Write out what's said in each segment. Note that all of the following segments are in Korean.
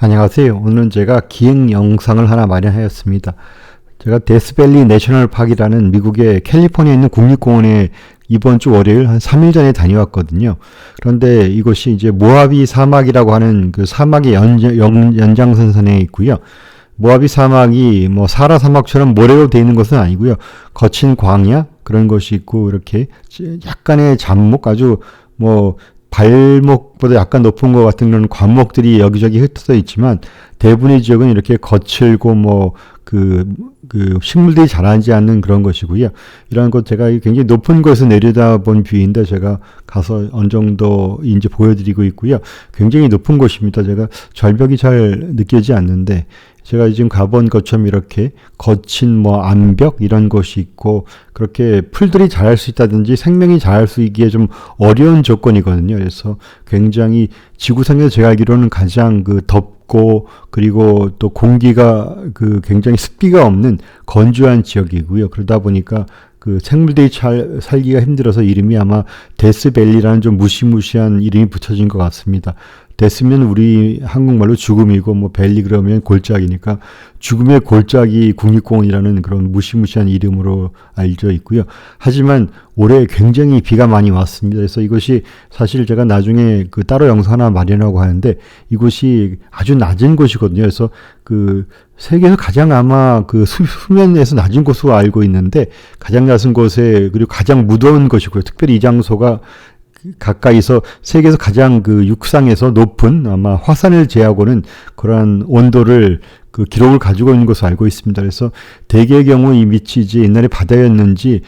안녕하세요. 오늘은 제가 기행 영상을 하나 마련하였습니다. 제가 데스밸리 내셔널 파크라는 미국의 캘리포니아에 있는 국립공원에 이번 주 월요일 한 3일 전에 다녀왔거든요. 그런데 이곳이 이제 모하비 사막이라고 하는 그 사막의 연장선상에 있고요. 모하비 사막이 뭐 사라 사막처럼 모래로 되어 있는 것은 아니고요. 거친 광야 그런 것이 있고 이렇게 약간의 잡목 아주 뭐 발목보다 약간 높은 것 같은 그런 관목들이 여기저기 흩어져 있지만 대부분의 지역은 이렇게 거칠고 식물들이 자라지 않는 그런 것이고요. 이런 것 제가 굉장히 높은 곳에서 내려다본 뷰인데 제가 가서 어느 정도인지 보여드리고 있고요. 굉장히 높은 곳입니다. 제가 절벽이 잘 느껴지지 않는데 제가 지금 가본 것처럼 이렇게 거친 암벽 이런 것이 있고 그렇게 풀들이 자랄 수 있다든지 생명이 자랄 수 있기에 좀 어려운 조건이거든요. 그래서 굉장히 지구상에서 제가 알기로는 가장 덥고 그리고 또 공기가 굉장히 습기가 없는 건조한 지역이고요. 그러다 보니까 생물들이 잘 살기가 힘들어서 이름이 아마 데스밸리라는 좀 무시무시한 이름이 붙여진 것 같습니다. 데스면 우리 한국말로 죽음이고 밸리 그러면 골짜기니까 죽음의 골짜기 국립공원이라는 그런 무시무시한 이름으로 알려져 있고요. 하지만 올해 굉장히 비가 많이 왔습니다. 그래서 이것이 사실 제가 나중에 따로 영상 하나 마련하고 하는데 이곳이 아주 낮은 곳이거든요. 그래서 세계에서 가장 아마 수면에서 낮은 곳으로 알고 있는데 가장 낮은 곳에 그리고 가장 무더운 곳이고요. 특별히 이 장소가 가까이서 세계에서 가장 육상에서 높은 아마 화산을 제하고는 그러한 온도를 기록을 가지고 있는 것으로 알고 있습니다. 그래서 대개의 경우 이 밑이 이제 옛날에 바다였는지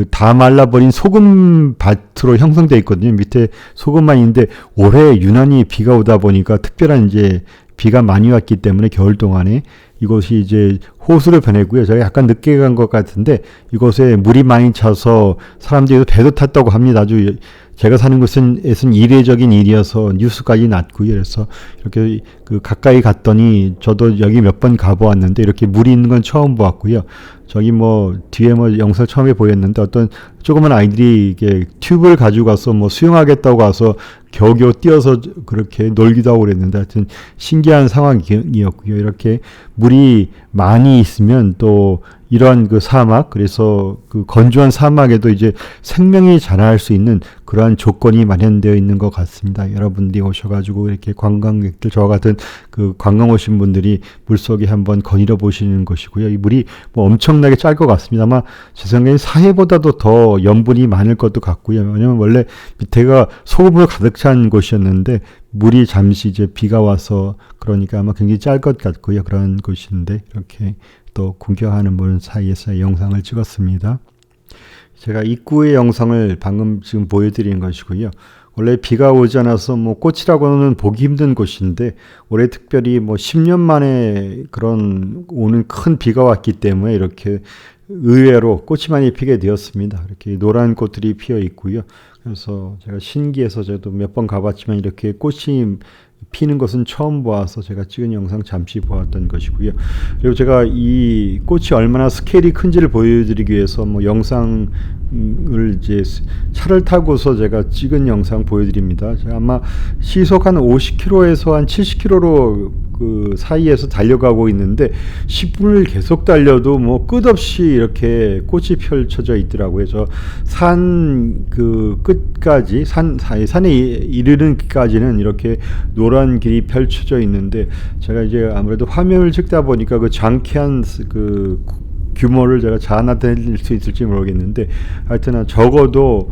다 말라버린 소금밭으로 형성되어 있거든요. 밑에 소금만 있는데 올해 유난히 비가 오다 보니까 특별한 이제 비가 많이 왔기 때문에 겨울 동안에 이곳이 이제 호수로 변했고요. 제가 약간 늦게 간 것 같은데 이곳에 물이 많이 차서 사람들이 배도 탔다고 합니다. 아주 제가 사는 곳에서는 이례적인 일이어서 뉴스까지 났고요. 그래서 이렇게 가까이 갔더니 저도 여기 몇 번 가보았는데 이렇게 물이 있는 건 처음 보았고요. 저기 뒤에 영상 처음에 보였는데 어떤 조그만 아이들이 이게 튜브를 가지고 가서 수영하겠다고 가서 겨우겨우 뛰어서 그렇게 놀기도 하고 그랬는데 하여튼 신기한 상황이었고요. 이렇게 물이 많이 있으면 또 이러한 사막, 그래서 건조한 사막에도 이제 생명이 자랄 수 있는 그러한 조건이 마련되어 있는 것 같습니다. 여러분들이 오셔가지고 이렇게 관광객들, 저와 같은 관광 오신 분들이 물속에 한번 거닐어 보시는 것이고요. 이 물이 엄청나게 짤 것 같습니다. 아마 제 생각에 사해보다도 더 염분이 많을 것도 같고요. 왜냐면 원래 밑에가 소금으로 가득 찬 곳이었는데 물이 잠시 이제 비가 와서 그러니까 아마 굉장히 짤 것 같고요. 그런 곳인데 이렇게 또 구경하는 분 사이에서 영상을 찍었습니다. 제가 입구의 영상을 방금 지금 보여드리는 것이고요. 원래 비가 오지 않아서 꽃이라고는 보기 힘든 곳인데 올해 특별히 10년 만에 그런 오는 큰 비가 왔기 때문에 이렇게 의외로 꽃이 많이 피게 되었습니다. 이렇게 노란 꽃들이 피어 있고요. 그래서 제가 신기해서 저도 몇 번 가봤지만 이렇게 꽃이 피는 것은 처음 보아서 제가 찍은 영상 잠시 보았던 것이고요. 그리고 제가 이 꽃이 얼마나 스케일이 큰지를 보여드리기 위해서 영상을 이제 차를 타고서 제가 찍은 영상 보여드립니다. 제가 아마 시속 한 50km에서 한 70km로 사이에서 달려가고 있는데 10분을 계속 달려도 끝없이 이렇게 꽃이 펼쳐져 있더라고요. 저 산 끝까지 산에 이르는까지는 이렇게 노란 길이 펼쳐져 있는데 제가 이제 아무래도 화면을 찍다 보니까 장쾌한 규모를 제가 잘 나타낼 수 있을지 모르겠는데 하여튼 적어도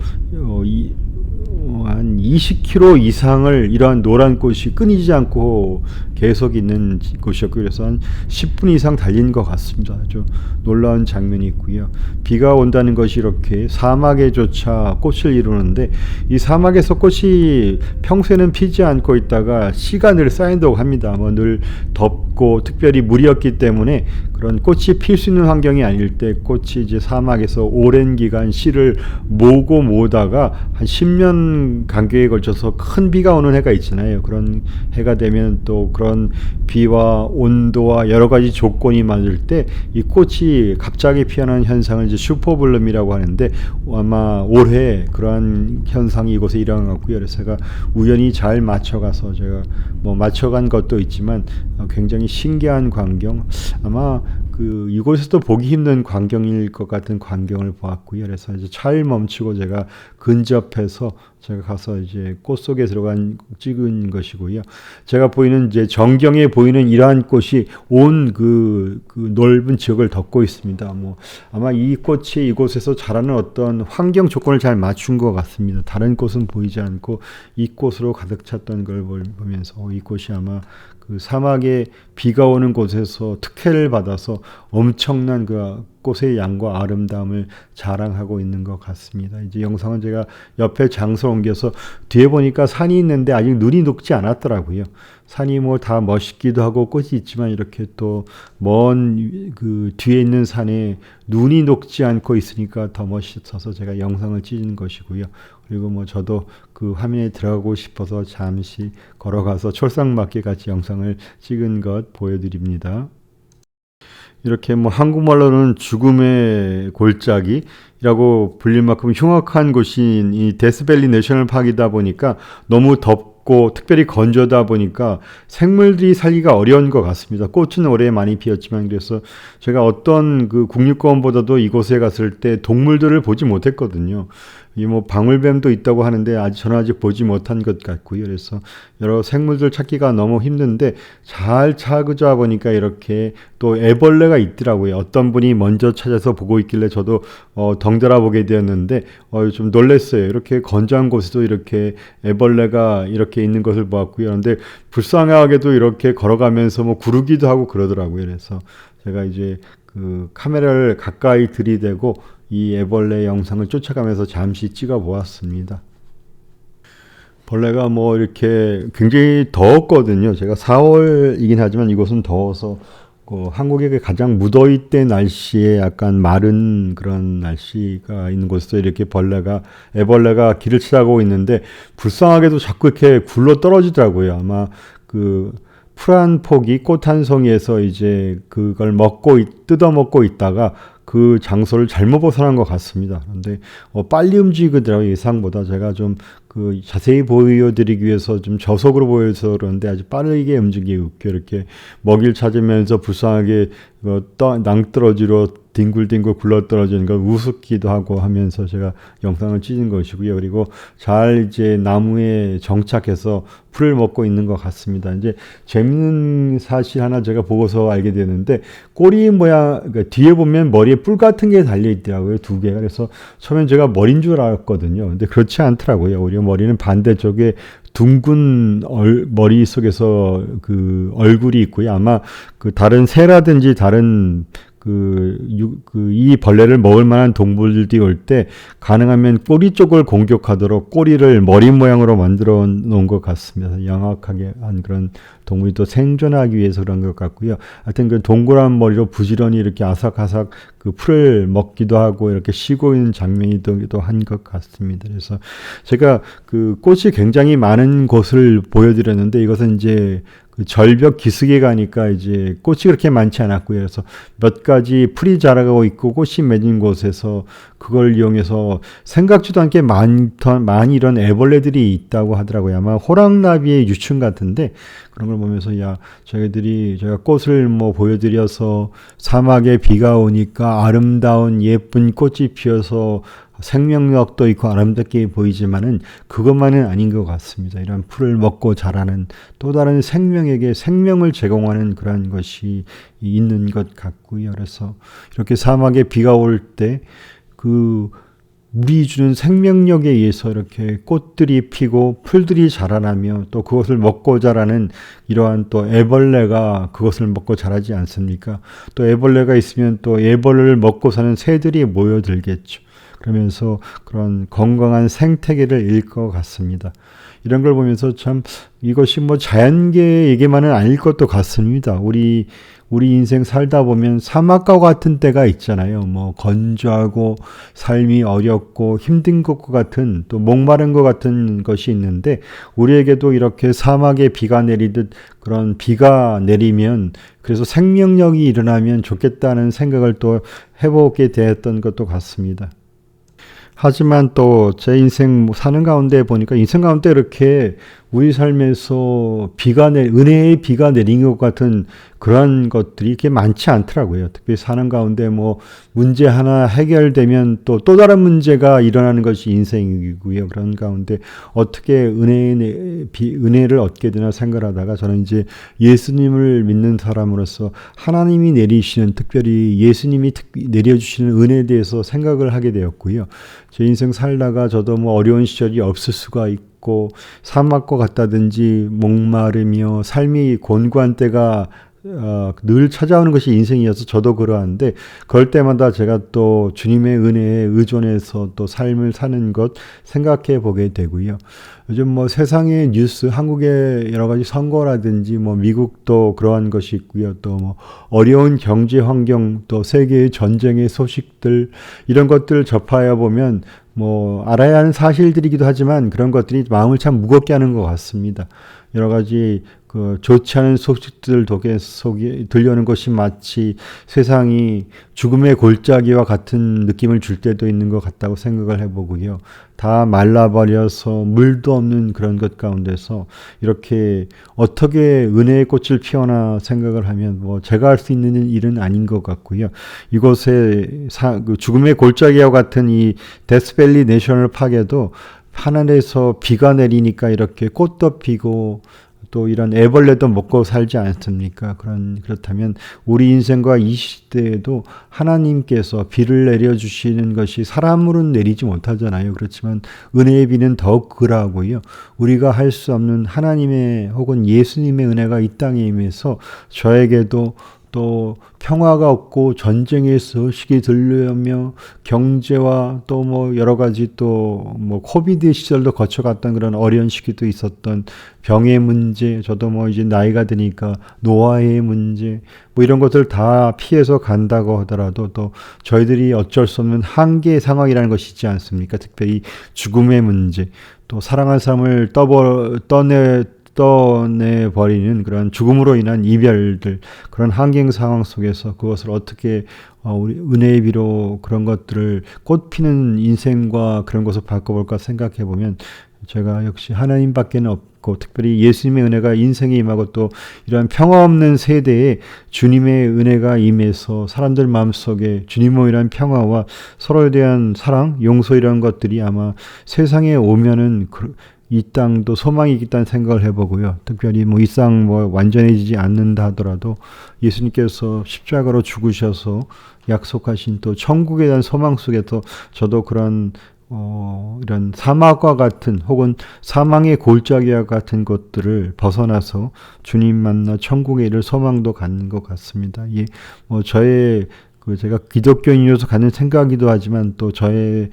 한 20km 이상을 이러한 노란 꽃이 끊이지 않고 계속 있는 곳이었고 그래서 한 10분 이상 달린 것 같습니다. 아주 놀라운 장면이 있고요. 비가 온다는 것이 이렇게 사막에조차 꽃을 이루는데 이 사막에서 꽃이 평소에는 피지 않고 있다가 시간을 쌓인다고 합니다. 늘 덥고 특별히 물이었기 때문에 그런 꽃이 필 수 있는 환경이 아닐 때 꽃이 이제 사막에서 오랜 기간 씨를 모으다가 한 10년 오랜 간격에 걸쳐서 큰 비가 오는 해가 있잖아요. 그런 해가 되면 또 그런 비와 온도와 여러 가지 조건이 맞을 때 이 꽃이 갑자기 피어나는 현상을 이제 슈퍼블룸이라고 하는데, 아마 올해 그러한 현상이 이곳에 일어났고요. 그래서 제가 우연히 잘 맞춰가서, 제가 뭐 맞춰간 것도 있지만 굉장히 신기한 광경, 아마 그 이곳에서도 보기 힘든 광경일 것 같은 광경을 보았고요. 그래서 이제 잘 멈추고 제가 근접해서 제가 가서 이제 꽃 속에 들어간 찍은 것이고요. 제가 보이는 이제 전경에 보이는 이러한 꽃이 온 그 넓은 지역을 덮고 있습니다. 뭐 아마 이 꽃이 이곳에서 자라는 어떤 환경 조건을 잘 맞춘 것 같습니다. 다른 꽃은 보이지 않고 이 꽃으로 가득 찼던 걸 보면서 이 꽃이 아마 그 사막에 비가 오는 곳에서 특혜를 받아서 엄청난 그 꽃의 양과 아름다움을 자랑하고 있는 것 같습니다. 이제 영상은 제가 옆에 장소를 옮겨서 뒤에 보니까 산이 있는데 아직 눈이 녹지 않았더라고요. 산이 뭐 다 멋있기도 하고 꽃이 있지만 이렇게 또 먼 그 뒤에 있는 산에 눈이 녹지 않고 있으니까 더 멋있어서 제가 영상을 찍은 것이고요. 그리고 뭐 저도 그 화면에 들어가고 싶어서 잠시 걸어가서 촐상맞게 같이 영상을 찍은 것 보여드립니다. 이렇게 뭐 한국말로는 죽음의 골짜기라고 불릴 만큼 흉악한 곳인 이 데스밸리 내셔널 파크이다 보니까 너무 덥고 특별히 건조하다 보니까 생물들이 살기가 어려운 것 같습니다. 꽃은 올해 많이 피었지만, 그래서 제가 어떤 그 국립공원보다도 이곳에 갔을 때 동물들을 보지 못했거든요. 이 뭐 방울뱀도 있다고 하는데 저는 아직 보지 못한 것 같고요. 그래서 여러 생물들 찾기가 너무 힘든데 잘 찾아 보니까 이렇게 또 애벌레가 있더라고요. 어떤 분이 먼저 찾아서 보고 있길래 저도 덩달아 보게 되었는데 좀 놀랐어요. 이렇게 건조한 곳에도 이렇게 애벌레가 이렇게 있는 것을 보았고요. 그런데 불쌍하게도 이렇게 걸어가면서 뭐 구르기도 하고 그러더라고요. 그래서 제가 이제 그 카메라를 가까이 들이대고 이 애벌레 영상을 쫓아가면서 잠시 찍어 보았습니다. 벌레가 뭐 이렇게 굉장히 더웠거든요. 제가 4월이긴 하지만 이곳은 더워서 한국의 가장 무더위 때 날씨에 약간 마른 그런 날씨가 있는 곳에서 이렇게 애벌레가 길을 찾아가고 있는데 불쌍하게도 자꾸 이렇게 굴러 떨어지더라고요. 아마 그 풀 한 포기, 꽃 한 송이에서 이제 그걸 뜯어먹고 있다가 그 장소를 잘못 벗어난 것 같습니다. 그런데 빨리 움직이더라고요. 예상보다. 제가 좀 그 자세히 보여드리기 위해서 좀 저속으로 보여서 그런데 아주 빠르게 움직이고 이렇게 먹이를 찾으면서 불쌍하게 낭떠러지로 뒹굴뒹굴 굴러떨어지는 걸 우습기도 하고 하면서 제가 영상을 찍은 것이고요. 그리고 잘 이제 나무에 정착해서 풀을 먹고 있는 것 같습니다. 이제 재밌는 사실 하나 제가 보고서 알게 되는데 꼬리 모양, 그러니까 뒤에 보면 머리에 뿔 같은 게 달려 있더라고요. 2개가. 그래서 처음엔 제가 머리인 줄 알았거든요. 근데 그렇지 않더라고요. 오히려 머리는 반대쪽에 둥근 머리 속에서 그 얼굴이 있고요. 아마 그 다른 새라든지 다른 이 벌레를 먹을 만한 동물들이 올 때 가능하면 꼬리 쪽을 공격하도록 꼬리를 머리 모양으로 만들어 놓은 것 같습니다. 영악하게 한 그런 동물이 또 생존하기 위해서 그런 것 같고요. 하여튼 그 동그란 머리로 부지런히 이렇게 아삭아삭 그 풀을 먹기도 하고 이렇게 쉬고 있는 장면이기도 한 것 같습니다. 그래서 제가 그 꽃이 굉장히 많은 곳을 보여드렸는데 이것은 이제 그 절벽 기슭에 가니까 이제 꽃이 그렇게 많지 않았고요. 그래서 몇 가지 풀이 자라고 있고 꽃이 맺은 곳에서 그걸 이용해서 생각지도 않게 많이 이런 애벌레들이 있다고 하더라고요. 아마 호랑나비의 유충 같은데 그런 걸 보면서 제가 꽃을 뭐 보여드려서 사막에 비가 오니까 아름다운 예쁜 꽃이 피어서 생명력도 있고 아름답게 보이지만은 그것만은 아닌 것 같습니다. 이런 풀을 먹고 자라는 또 다른 생명에게 생명을 제공하는 그런 것이 있는 것 같고요. 그래서 이렇게 사막에 비가 올 때 그 물이 주는 생명력에 의해서 이렇게 꽃들이 피고 풀들이 자라나며 또 그것을 먹고 자라는 이러한 또 애벌레가 그것을 먹고 자라지 않습니까? 또 애벌레가 있으면 또 애벌레를 먹고 사는 새들이 모여들겠죠. 그러면서 그런 건강한 생태계를 잃을 것 같습니다. 이런 걸 보면서 참 이것이 뭐 자연계에게만은 아닐 것도 같습니다. 우리 인생 살다 보면 사막과 같은 때가 있잖아요. 뭐 건조하고 삶이 어렵고 힘든 것과 같은, 또 목마른 것 같은 것이 있는데, 우리에게도 이렇게 사막에 비가 내리듯 그런 비가 내리면, 그래서 생명력이 일어나면 좋겠다는 생각을 또 해보게 되었던 것도 같습니다. 하지만 또 제 인생 사는 가운데 보니까, 인생 가운데 이렇게 우리 삶에서 은혜의 비가 내린 것 같은 그런 것들이 이렇게 많지 않더라고요. 특히 사는 가운데 뭐 문제 하나 해결되면 또 다른 문제가 일어나는 것이 인생이고요. 그런 가운데 어떻게 은혜를 얻게 되나 생각하다가, 저는 이제 예수님을 믿는 사람으로서 하나님이 내리시는, 특별히 예수님이 내려주시는 은혜에 대해서 생각을 하게 되었고요. 제 인생 살다가 저도 뭐 어려운 시절이 없을 수가 있고, 사막과 같다든지 목마르며 삶이 곤고한 때가 늘 찾아오는 것이 인생이어서 저도 그러한데, 그럴 때마다 제가 또 주님의 은혜에 의존해서 또 삶을 사는 것 생각해 보게 되고요. 요즘 뭐 세상의 뉴스, 한국의 여러 가지 선거라든지 뭐 미국도 그러한 것이 있고요. 또 뭐 어려운 경제 환경, 또 세계의 전쟁의 소식들, 이런 것들을 접하여 보면 뭐 알아야 하는 사실들이기도 하지만 그런 것들이 마음을 참 무겁게 하는 것 같습니다. 여러 가지 좋지 않은 소식들 속에 들려오는 것이 마치 세상이 죽음의 골짜기와 같은 느낌을 줄 때도 있는 것 같다고 생각을 해보고요. 다 말라버려서 물도 없는 그런 것 가운데서 이렇게 어떻게 은혜의 꽃을 피워나 생각을 하면 뭐 제가 할 수 있는 일은 아닌 것 같고요. 이곳에 죽음의 골짜기와 같은 이 데스밸리 내셔널 파크에도 하늘에서 비가 내리니까 이렇게 꽃도 피고 또 이런 애벌레도 먹고 살지 않습니까? 그렇다면 우리 인생과 이 시대에도 하나님께서 비를 내려주시는 것이 사람으로는 내리지 못하잖아요. 그렇지만 은혜의 비는 더욱 그러하고요. 우리가 할 수 없는 하나님의 혹은 예수님의 은혜가 이 땅에 임해서 저에게도 또 평화가 없고 전쟁의 소식이 들려오며 경제와 또 뭐 여러 가지 또 뭐 코비드 시절도 거쳐갔던 그런 어려운 시기도 있었던 병의 문제, 저도 뭐 이제 나이가 드니까 노화의 문제, 뭐 이런 것들 다 피해서 간다고 하더라도 또 저희들이 어쩔 수 없는 한계 상황이라는 것이 있지 않습니까? 특별히 죽음의 문제, 또 사랑하는 사람을 떠내버리는 그런 죽음으로 인한 이별들, 그런 환경 상황 속에서 그것을 어떻게 우리 은혜의 비로 그런 것들을 꽃피는 인생과 그런 것을 바꿔볼까 생각해 보면, 제가 역시 하나님밖에는 없고 특별히 예수님의 은혜가 인생에 임하고 또 이러한 평화 없는 세대에 주님의 은혜가 임해서 사람들 마음속에 주님의 이러한 평화와 서로에 대한 사랑, 용서, 이런 것들이 아마 세상에 오면은 이 땅도 소망이 있다는 생각을 해보고요. 특별히 뭐 이 땅 뭐 완전해지지 않는다 하더라도 예수님께서 십자가로 죽으셔서 약속하신 또 천국에 대한 소망 속에서 저도 그런 이런 사막과 같은 혹은 사망의 골짜기와 같은 것들을 벗어나서 주님 만나 천국에 이를 소망도 갖는 것 같습니다. 예, 뭐 저의 제가 기독교인으로서 갖는 생각이기도 하지만 또 저의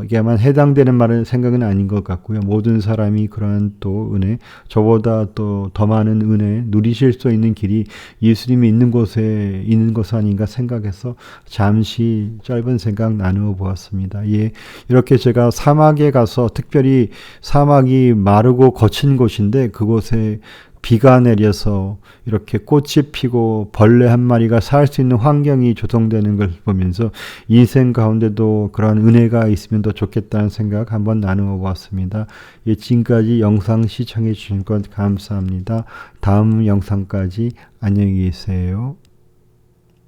이게만 해당되는 말은 생각은 아닌 것 같고요. 모든 사람이 그러한 또 은혜, 저보다 또 더 많은 은혜 누리실 수 있는 길이 예수님이 있는 곳에 있는 것 아닌가 생각해서 잠시 짧은 생각 나누어 보았습니다. 예, 이렇게 제가 사막에 가서, 특별히 사막이 마르고 거친 곳인데 그곳에 비가 내려서 이렇게 꽃이 피고 벌레 한 마리가 살 수 있는 환경이 조성되는 걸 보면서 인생 가운데도 그런 은혜가 있으면 더 좋겠다는 생각 한번 나누어 보았습니다. 예, 지금까지 영상 시청해 주신 것 감사합니다. 다음 영상까지 안녕히 계세요.